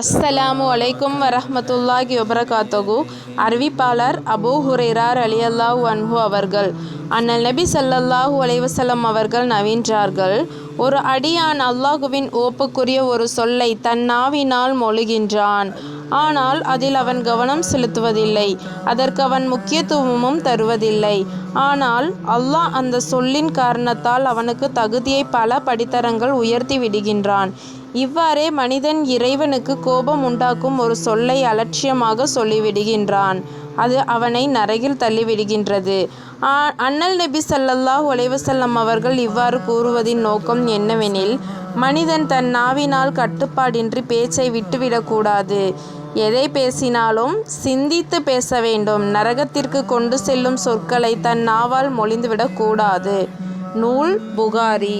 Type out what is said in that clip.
அஸ்ஸலாமு அலைக்கும் வரஹ்மத்துல்லாஹி வபரகாத்துஹு. அறிவிப்பாளர் அபூ ஹுரைரா ரலியல்லாஹு அன்ஹு அவர்கள், அண்ணல் நபி ஸல்லல்லாஹு அலைஹி வஸல்லம் அவர்கள் நவின்றார்கள், ஒரு அடியான் அல்லாஹுவின் ஓப்புக்குரிய ஒரு சொல்லை தன் நாவினால் மொழிகின்றான். ஆனால் அதில் அவன் கவனம் செலுத்துவதில்லை, அதற்கு அவன் முக்கியத்துவமும் தருவதில்லை. ஆனால் அல்லாஹ் அந்த சொல்லின் காரணத்தால் அவனுக்கு தகுதியை பல படித்தரங்கள் உயர்த்தி விடுகின்றான். இவ்வாறே மனிதன் இறைவனுக்கு கோபம் உண்டாக்கும் ஒரு சொல்லை அலட்சியமாக சொல்லிவிடுகின்றான். அது அவனை நரகில் தள்ளிவிடுகின்றது. அண்ணல் நபி ஸல்லல்லாஹு அலைஹி வஸல்லம் அவர்கள் இவ்வாறு கூறுவதின் நோக்கம் என்னவெனில், மனிதன் தன் நாவினால் கட்டுப்பாடின்றி பேச்சை விட்டுவிடக்கூடாது. எதை பேசினாலும் சிந்தித்து பேச வேண்டும். நரகத்திற்கு கொண்டு செல்லும் சொற்களை தன் நாவால் மொழிந்துவிடக்கூடாது. நூல் புகாரி.